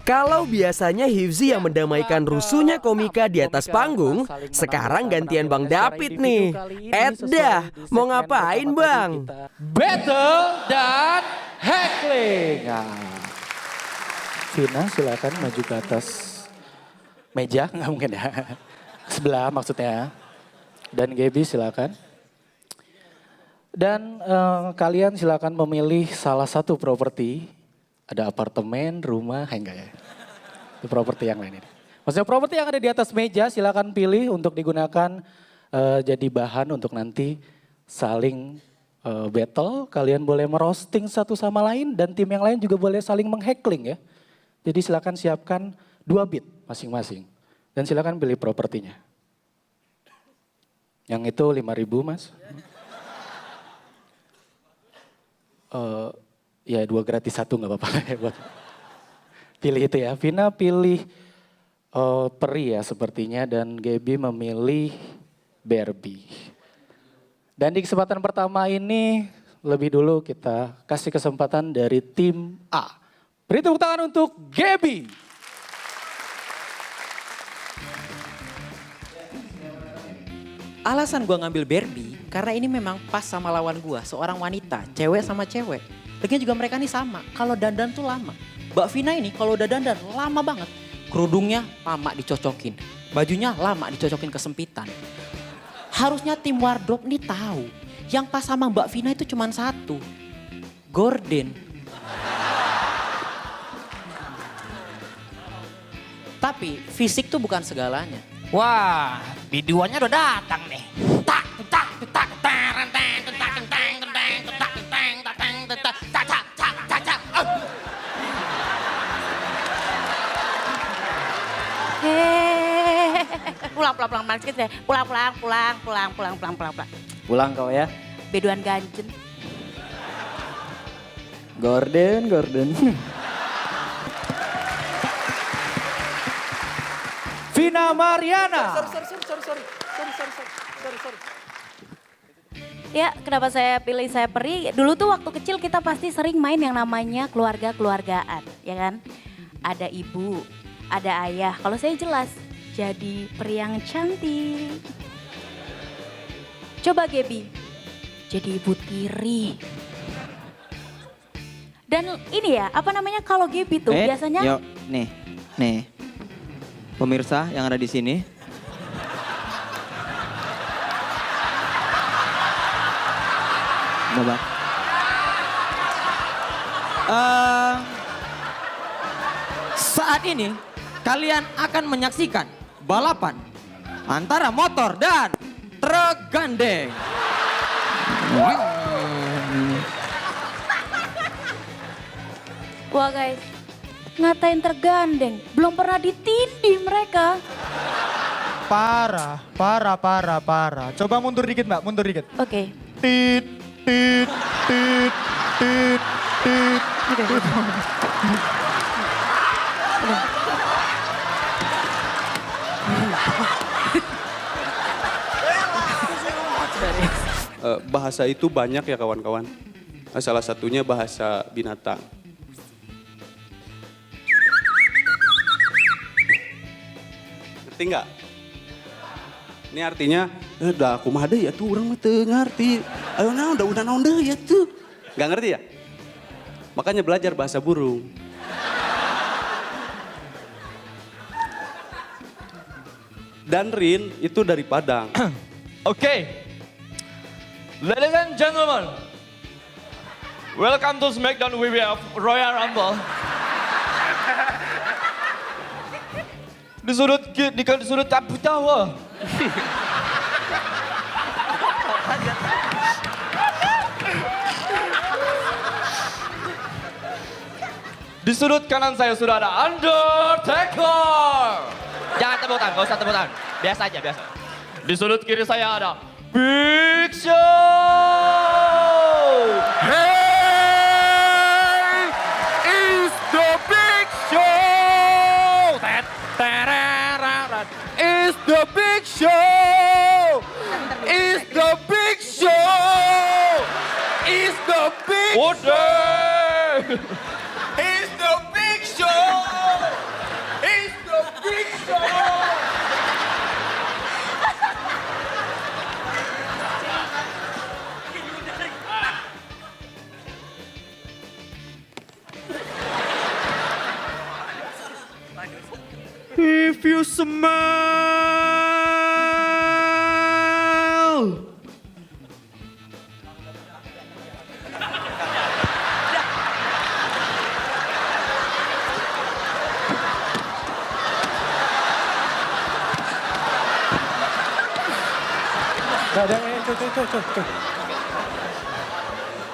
Kalau biasanya Hifzi yang mendamaikan rusuhnya komika di atas panggung, sekarang gantian Bang David nih. Dah, mau ngapain Bang? Battle dan heckling. Vina silakan maju ke atas meja, nggak mungkin ya. Sebelah maksudnya. Dan Gaby silakan. Dan kalian silakan memilih salah satu properti. Ada apartemen, rumah, enggak ya. Itu properti yang lain ini. Maksudnya properti yang ada di atas meja silakan pilih untuk digunakan jadi bahan untuk nanti saling battle. Kalian boleh merosting satu sama lain dan tim yang lain juga boleh saling mengheckling ya. Jadi silakan siapkan 2 bit masing-masing. Dan silakan pilih propertinya. Yang itu 5.000 Mas. Ya 2 gratis 1 nggak apa-apa. Pilih itu ya. Vina pilih peri ya sepertinya dan Gaby memilih Barbie. Dan di kesempatan pertama ini lebih dulu kita kasih kesempatan dari tim A. Beri tepuk tangan untuk Gaby. Alasan gue ngambil Barbie karena ini memang pas sama lawan gue, seorang wanita, cewek sama cewek. Lagian juga mereka nih sama, kalau dandan tuh lama. Mbak Vina ini kalau udah dandan lama banget. Kerudungnya lama dicocokin, bajunya lama dicocokin kesempitan. Harusnya tim wardrobe nih tahu, yang pas sama Mbak Vina itu cuma satu, Gordon. Tapi fisik tuh bukan segalanya. Wah, biduannya udah datang nih. Tak, tak, tak, tereng, teng, teng, teng, teng, teng, teng, teng, teng, teng, tak, tak, tak, tak, tak. Pulang sedikit deh. Pulang. Pulang kau ya. Beduan ganjen. Gordon. Vina Mariana. Ya, kenapa saya pilih saya peri? Dulu tuh waktu kecil kita pasti sering main yang namanya keluarga-keluargaan, ya kan? Ada ibu, ada ayah. Kalau saya jelas, jadi peri yang cantik. Coba Gaby, jadi ibu tiri. Dan ini ya, apa namanya kalau Gaby tuh biasanya... Yuk, nih. Pemirsa yang ada di sini. Coba. Saat ini kalian akan menyaksikan balapan antara motor dan truk gandeng. Wah guys, ngatain tergandeng, belum pernah ditindih mereka. Parah. Coba mundur dikit Mbak, mundur dikit. Oke. Tit. Bahasa itu banyak ya kawan-kawan. Salah satunya bahasa binatang. Ngerti nggak? Ini artinya, dah aku mah ya tuh orang mah teu ngerti. Ayo naon udah ya tuh. Nggak ngerti ya? Makanya belajar bahasa burung. Dan Rin itu dari Padang. Okay. Ladies and gentlemen, welcome to SmackDown WWF Royal Rumble. Di sudut tabu tawa. Di sudut kanan saya sudah ada Undertaker. Jangan tepuk tangan, gak usah tepuk tangan. Biasa aja, biasa. Di sudut kiri saya ada Big Show. Hey, is the Big Show. Is the Big Show. Is the Big Show. Is the Big Show. Is the Big Show. If you smile.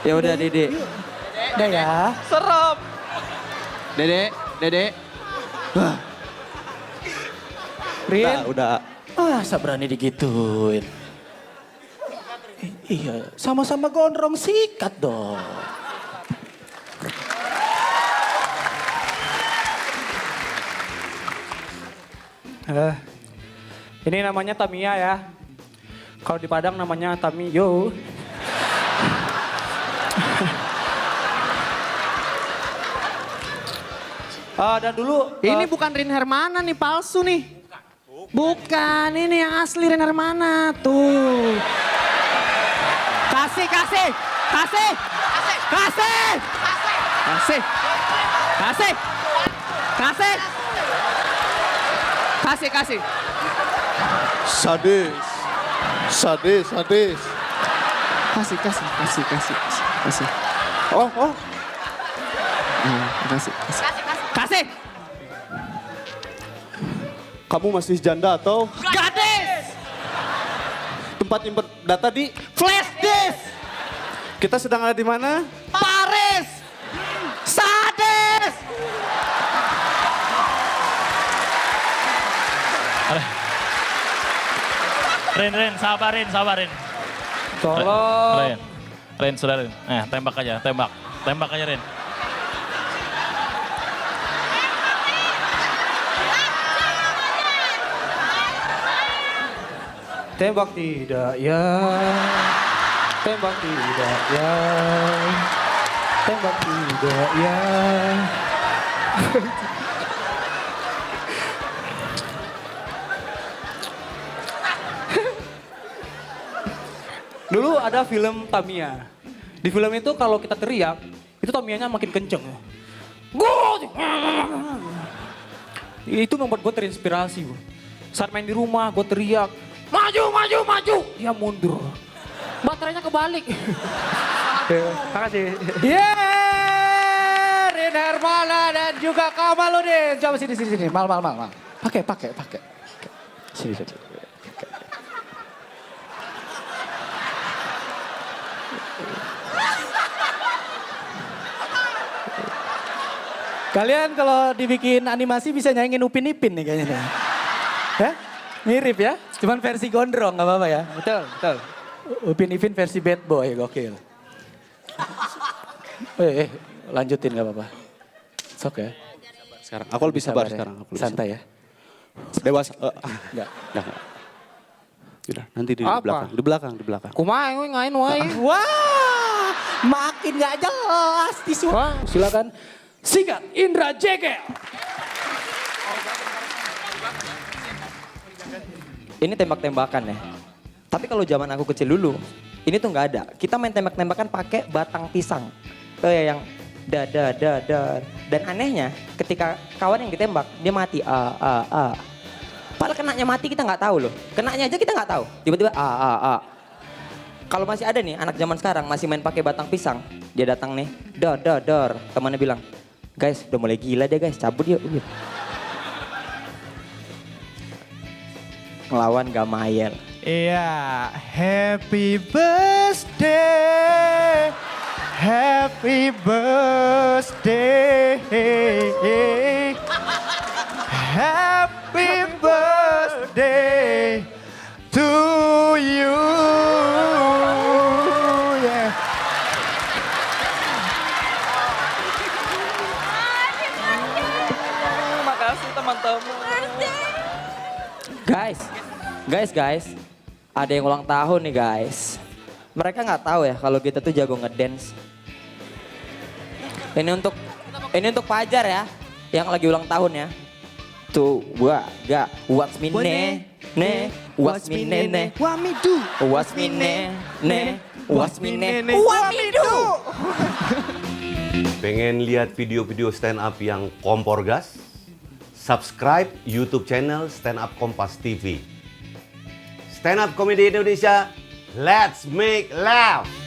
Ya udah Dede. Udah ya. Serem. Dede. Rin. Udah. Masa berani digituin? Iya, sama-sama gondrong sikat dong. Ini namanya Tamiya ya. Kalau di Padang namanya Tamiyo. Dan dulu Ini bukan Rin Hermana nih, palsu nih. Bukan, ini yang asli Rin Hermana. Tuh. Kasih. Sadis. Kasih. Oh. Kasih. Kamu masih janda atau Gadis. tempat nyimpen data di Flash disk. kita sedang ada di mana? Paris. Sadis. Rin, sabarin. tolong. Rin, sudah Rin. Tembak aja Rin. Tembak tidak ya. Tembak tidak ya. Tembak tidak ya. Dulu ada film Tamiya. Di film itu kalau kita teriak, itu Tamiyanya makin kenceng. Itu membuat gue terinspirasi. Saat main di rumah, gue teriak, maju. Dia mundur. Baterainya kebalik. Makasih. Yeah, Rin Hermana dan juga Kamaludin. Coba sini. Mal. Pakai. Sini. Kalian kalau dibikin animasi bisa nyanyiin Upin Ipin nih kayaknya. Hah? Mirip ya? Cuman versi gondrong gak apa-apa ya? Betul. Upin Ipin versi bad boy, gokil. Lanjutin gak apa-apa. Sok ya. Sekarang aku lebih sabar ya. sekarang. Santai ya. Dewasa. Enggak. Udah, nanti di Apa? belakang. Di belakang. Kumain we ngain wae. Wah, makin gak jelas di suara. Silakan. Singkat, Indra Jegel. Ini tembak-tembakan ya. Tapi kalau zaman aku kecil dulu, ini tuh nggak ada. Kita main tembak-tembakan pakai batang pisang. Yang dar. Dan anehnya, ketika kawan yang ditembak, dia mati. Padahal kenanya mati kita nggak tahu loh. Kenanya aja kita nggak tahu. Tiba-tiba Kalau masih ada nih anak zaman sekarang masih main pakai batang pisang, dia datang nih, dar. Temannya bilang, guys, udah mulai gila deh guys, cabut yuk. Ngelawan gak mayel. Iya, happy birthday. Happy birthday. Happy birthday to you. Yeah. Makasih teman-teman. Guys, ada yang ulang tahun nih guys. Mereka nggak tahu ya kalau kita tuh jago ngedance. Ini untuk Pajar ya, yang lagi ulang tahun ya. Tuh, what's me ne, what's me ne, What me do? what's me ne, what's me ne. Pengen lihat video-video stand up yang kompor gas? subscribe YouTube channel Stand Up Kompas TV. Stand Up Comedy Indonesia, let's make laugh!